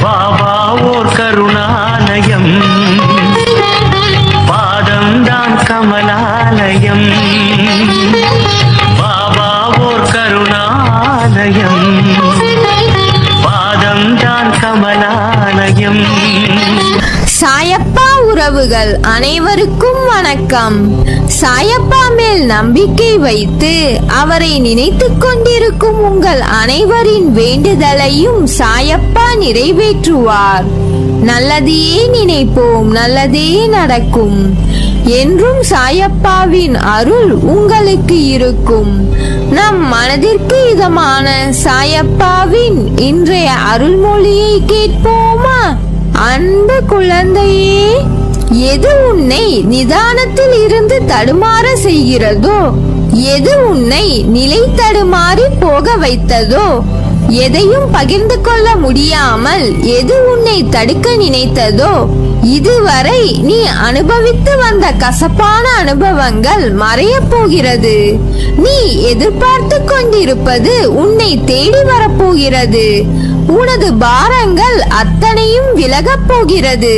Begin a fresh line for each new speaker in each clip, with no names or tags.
பாபா ஓர் கருணாலயம், பாதம்தான் கமலாலயம். பாபா ஓர் கருணாலயம், பாதம்தான் கமலாலயம்.
சாயப்பா உறவுகள் அனைவருக்கும் வணக்கம். சாயப்பா மேல் நம்பிக்கை வைத்து அவரை நினைத்துக் கொண்டிருக்கும் உங்கள் அனைவரின் வேண்டுதலையும் சாயப்பா நிறைவேற்றுவார். நல்லதையே நினைப்போம், நல்லதே நடக்கும். என்றும் சாயப்பாவின் அருள் உங்களுக்கு இருக்கும். நம் மனதிற்கு இதமான சாயப்பாவின் இன்றைய அருள்மொழியை கேட்போமா? அன்பு குழந்தையே, எது உன்னை நிதானத்தில் இருந்து தடுமாற செய்கிறதோ, எது உன்னை நிலை தடுமாறி போக வைத்ததோ, எதையும் பகிர்ந்து கொள்ள முடியாமல் எது உன்னை தடுக்க நினைத்ததோ, இதுவரை நீ அனுபவித்து வந்த கசப்பான அனுபவங்கள் மறையப் போகிறது. நீ எதிர்பார்த்து கொண்டிருப்பது உன்னை தேடி வரப்போகிறது. உனது பாரங்கள் அத்தனையும் விலகப் போகிறது.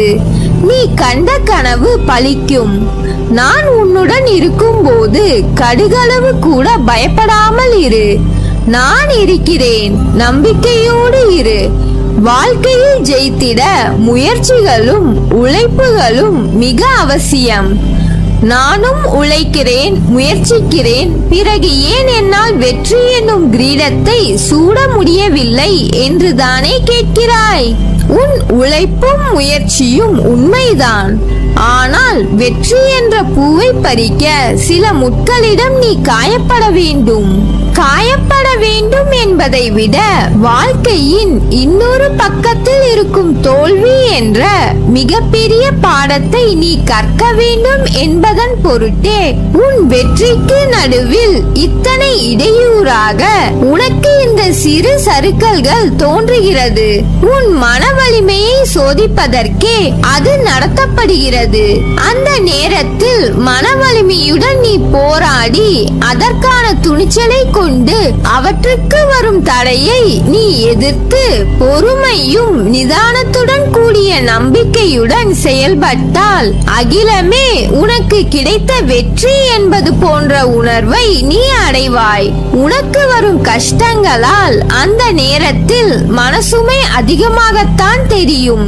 நீ கண்ட கனவு பலிக்கும். நான் உன்னுடன் இருக்கும் போது கடுகளவு கூட பயப்படாமல் இரு. நான் இருக்கிறேன், நம்பிக்கையோடு இரு. வாழ்க்கையில் ஜெயித்திட முயற்சிகளும் உழைப்புகளும் மிக அவசியம். நானும் உழைக்கிறேன், முயற்சிக்கிறேன், பிறகு ஏன் என்னால் வெற்றி என்னும் கிரீடத்தை சூட முடியவில்லை என்று தானே கேட்கிறாய்? உன் உழைப்பும் முயற்சியும் உண்மைதான். ஆனால் வெற்றி என்ற பூவை பறிக்க சில முட்களிடம் நீ காயப்பட வேண்டும். காயப்பட வேண்டும் என்பதை விட வாழ்க்கையின் இன்னொரு பக்கத்தில் இருக்கும் தோல்வி என்ற மிகப்பெரிய பாடத்தை நீ கற்க வேண்டும் என்பதன் பொருட்டே உன் வெற்றிக்கு நடுவில் இத்தனை இடையூறாக உனக்கு இந்த சிறு சறுக்கல்கள் தோன்றுகிறது. உன் மன வலிமையை சோதிப்பதற்கே அது நடத்தப்படுகிறது. அந்த நேரத்தில் மன வலிமையுடன் நீ போராடி அதற்கான துணிச்சலை கொண்டு அவற்றுக்கு வரும் தடையை நீ எதிர்த்து பொறுமையும் நிதானத்துடன் கூடிய நம்பிக்கையுடன் செயல்பட்டால் அகிலமே உனக்கு கிடைத்த வெற்றி என்பது போன்ற உணர்வை நீ அடைவாய். உனக்கு வரும் கஷ்டங்களால் அந்த நேரத்தில் மனசுமை அதிகமாகத்தான் தெரியும்.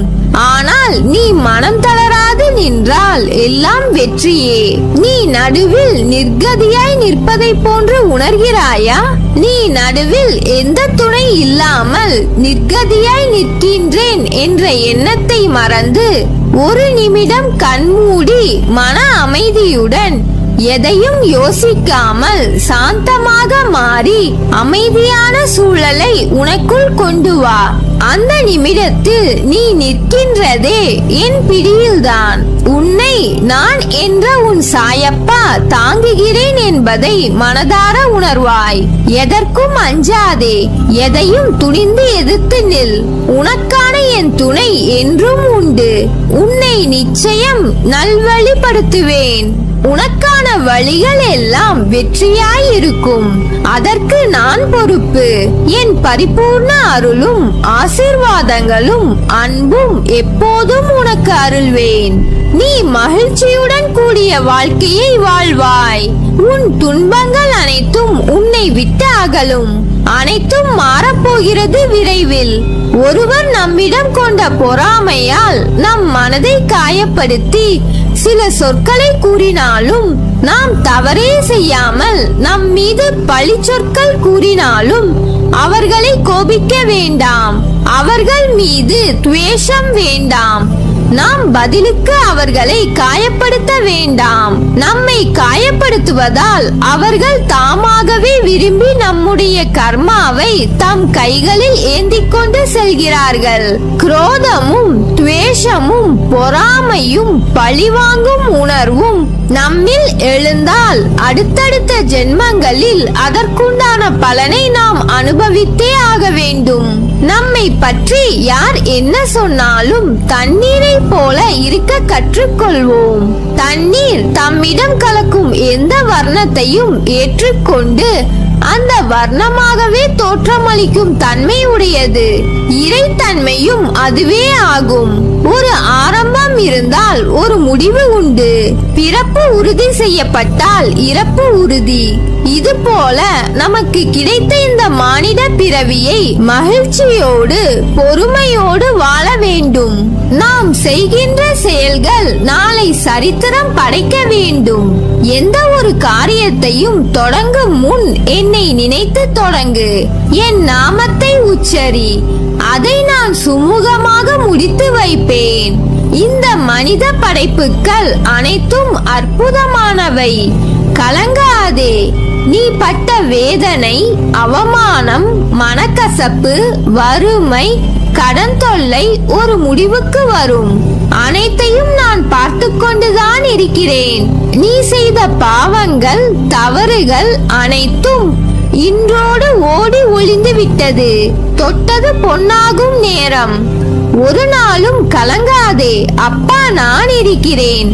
ஆனால் நீ மனம் தளராது நின்றால் எல்லாம் வெற்றியே. நீ நடுவில் நிர்கதியாய் நிற்பதை போன்று உணர்கிறாயா? நீ நடுவில் எந்த துணை இல்லாமல் நிர்கதியாய் நிற்கின்றேன் என்ற எண்ணத்தை மறந்து ஒரு நிமிடம் கண்மூடி மன அமைதியுடன் எதையும் யோசிக்காமல் சாந்தமாக மாறி அமைதியான சூழலை உனக்குள் கொண்டு வா. அந்த நிமிடத்தில் நீ நிற்கின்றதே என் பிடியில்தான். உன்னை நான் என்ற உன் சாயப்பா தாங்குகிறேன் என்பதை மனதார உணர்வாய். எதற்கும் அஞ்சாதே, எதையும் துணிந்து எதிர்த்து நில். உனக்கான என் துணை என்றும் உண்டு. உன்னை நிச்சயம் நல்வழிப்படுத்துவேன். உனக்கான வழிகள் எல்லாம் வெற்றியாய் இருக்கும். அதற்கு நான் பொறுப்பு. என் பரிபூர்ண அருளும் ஆசீர்வாதங்களும் அன்பும் எப்போதும் உனக்கு அருள்வேன். நீ மகிழ்ச்சியுடன் கூடிய வாழ்க்கையை வாழ்வாய். உன் துன்பங்கள் அனைத்தும் உன்னை விட்டு அகலும். அனைத்தும் மாறப்போகிறது விரைவில். ஒருவர் நம்மிடம் கொண்ட பொறாமையால் நம் மனதை காயப்படுத்தி சில சொற்களை கூறினாலும், நாம் தவறே செய்யாமல் நம் மீது பழி சொற்கள் கூறினாலும் அவர்களை கோபிக்க வேண்டாம். அவர்கள் மீது துவேஷம் வேண்டாம். நாம் பதிலுக்கு அவர்களை காயப்படுத்த வேண்டாம். நம்மை காயப்படுத்துவதால் அவர்கள் தாமாகவே விரும்பி நம்முடைய கர்மாவை தம் கைகளில் ஏந்திக் கொண்டு செல்கிறார்கள். குரோதமும் துவேஷமும் பொறாமையும் பழிவாங்கும் உணர்வும் நம்மில் எழுந்தால் அடுத்தடுத்த ஜென்மங்களில் அதற்குண்டான பலனை நாம் அனுபவித்தே ஆக வேண்டும். நம்மை பற்றி யார் என்ன சொன்னாலும் தண்ணீரை போல இருக்க கற்றுக்கொள்வோம். தண்ணீர் தம்மிடம் கலக்கும் எந்த வர்ணத்தையும் ஏற்றுக்கொண்டு அந்த வர்ணமாகவே தோற்றமளிக்கும் தன்மை உடையது. இறைத்தன்மையும் அதுவே ஆகும். ஒரு ஆரம்பம் இருந்தால் ஒரு முடிவு உண்டு. பிறப்பு உறுதி செய்யப்பட்டால் இறப்பு உறுதி. இது போல நமக்கு கிடைத்த இந்த மானிட பிறவியை மகிழ்ச்சியோடு பொறுமையோடு வாழ வேண்டும். நாம் செய்கின்ற செயல்கள் நாளை சரித்திரம் படைக்க வேண்டும். எந்த ஒரு காரியத்தையும் தொடங்கும் முன் என்னை நினைத்து தொடங்கு, என் நாமத்தை உச்சரி, அதை நான் சுமூகமாக முடித்து வைப்பேன். இந்த மனித படைப்புகள் அனைத்தும் அற்புதமானவை. கலங்காதே. நீ பட்ட வேதனை, அவமானம், மனக்கசப்பு, வறுமை, கடன் தொல்லை ஒரு முடிவுக்கு வரும். அனைத்தையும் நான் பார்த்து கொண்டுதான் இருக்கிறேன். நீ செய்த பாவங்கள், தவறுகள் அனைத்தும் இன்றோடு ஓடி ஒளிந்து விட்டது. தொட்டது பொன்னாகும் நேரம். ஒரு நாளும் கலங்காதே. அப்பா நான் இருக்கிறேன்.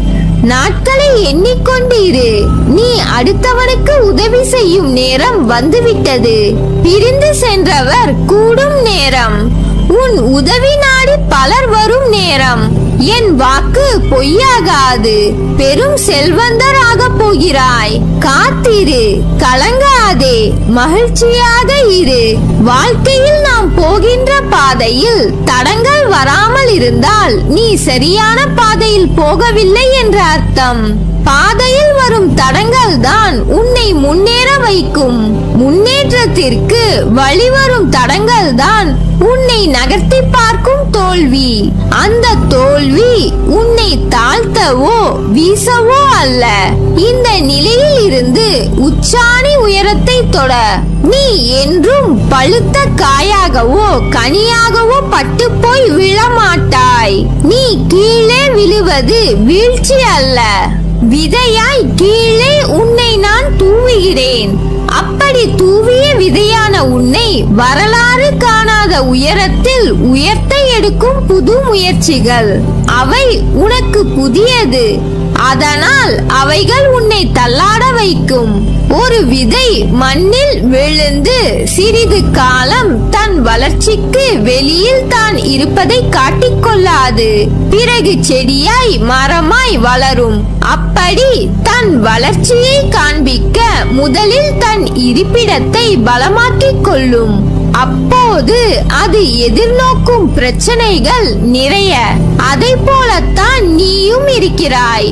நாட்களை எண்ணிக்கொண்டு இரு. நீ அடுத்தவனுக்கு உதவி செய்யும் நேரம் வந்துவிட்டது. பிரிந்து சென்றவர் கூடும் நேரம். உன் உதவி நாடி பலர் வரும் நேரம். என் வாக்கு பொய்யாகாது. பெரும் செல்வந்தராக போகிறாய். காத்திரு, கலங்காதே, மகிழ்ச்சியாக இரு. வாழ்க்கையில் நாம் போகின்ற பாதையில் தடங்கள் வராமல் இருந்தால் நீ சரியான பாதையில் போகவில்லை என்ற அர்த்தம். பாதையில் வரும் தடங்கள் தான் உன்னை முன்னேற வைக்கும். முன்னேற்றத்திற்கு வழிவரும் தடங்கள் தான் உன்னை நகர்த்தி பார்க்கும் தோல்வி. அந்த தோல்வி உன்னை தாழ்த்தவோ வீசவோ அல்ல. இந்த நிலையில் இருந்து உச்சாணி உயரத்தை தொட. நீ என்றும் பழுத்த காயாகவோ கனியாகவோ பட்டு போய் விழமாட்டாய். நீ கீழே விழுவது வீழ்ச்சி அல்ல. விதையாய் கீழே உன்னை நான் தூவுகிறேன். அப்படி தூவிய விதையான உன்னை வரலாறு காணாத உயரத்தில் உயர்த்த எடுக்கும் புது முயற்சிகள். அவை உனக்கு புதியது. அதனால் அவைகள் உன்னை தள்ளாட வைக்கும். ஒரு விதை மண்ணில் விழுந்து சிறிது காலம் தன் வளர்ச்சிக்கு வெளியில் தான் இருப்பதை காட்டிக்கொள்ளாது. பிறகு செடியாய் மரமாய் வளரும். அப்படி தன் வளர்ச்சியை காண்பிக்க முதலில் தன் இருப்பிடத்தை பலமாக்கிக் கொள்ளும். அப்போது அது எதிர்நோக்கும் பிரச்சனைகள் நிறைய. அதை போலத்தான் நீயும் இருக்கிறாய்.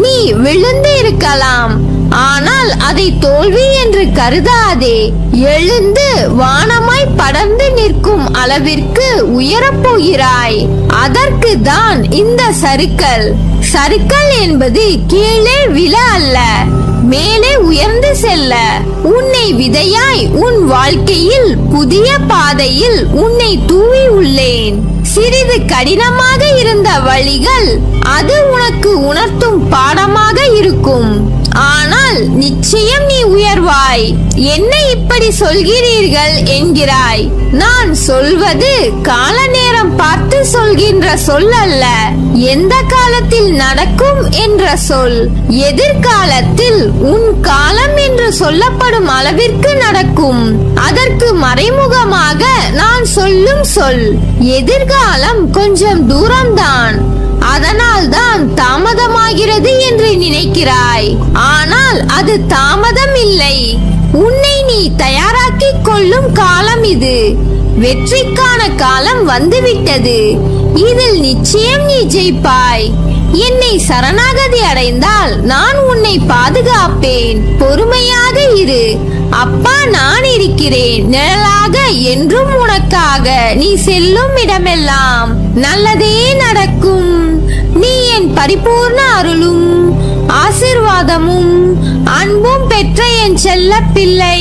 நீ விழுந்து இருக்கலாம், ஆனால் அதை தோல்வி என்று கருதாதே. எழுந்து வானமாய் படர்ந்து நிற்கும் அளவிற்கு உயரப் போகிறாய். அதற்கு தான் இந்த சறுக்கல். சறுக்கல் என்பது கீழே விழ அல்ல, மேலே உயர்ந்து செல்ல. உன்னை விதையாய் உன் வாழ்க்கையில் புதிய பாதையில் உன்னை தூவி உள்ளேன். சிறிது கடினமாக இருந்த வழிகள் அது உனக்கு உணர்த்தும் பாடமாக இருக்கும். ஆனால் நிச்சயம் நீ உயர்வாய். என்ன இப்படி சொல்கிறீர்கள் என்கிறாய். நான் சொல்வது கால நேரம் பார்த்து சொல்கின்ற சொல் அல்ல, எந்த காலத்தில் நடக்கும் என்ற சொல். எதிர்காலத்தில் உன் காலம் என்று சொல்லப்படும் அளவிற்கு நடக்கும். அதற்கு மறைமுகமாக நான் சொல்லும் சொல். எதிர்காலம் கொஞ்சம் தூரம்தான், அதனால் தான் தாமதமாகிறது என்று நினைக்கிறாய். ஆனால் அது தாமதம் இல்லை. உன்னை நீ தயாராக்கிக் கொள்ளும் காலம் இது. வெற்றிக்கான காலம் வந்துவிட்டது. இதில் நிச்சயம் நீ ஜெயிப்பாய். என்னை சரணாகதி அடைந்தால் நான் உன்னை பாதுகாப்பேன். பொறுமையாக இரு. அப்பா நான் இருக்கிறேன். நிழலாக என்றும் உனக்காக. நீ செல்லும் இடமெல்லாம் நல்லதே நடக்கும். நீ என் பரிபூர்ண அருளும் ஆசீர்வாதமும் அன்பும் பெற்ற என் செல்ல பிள்ளை.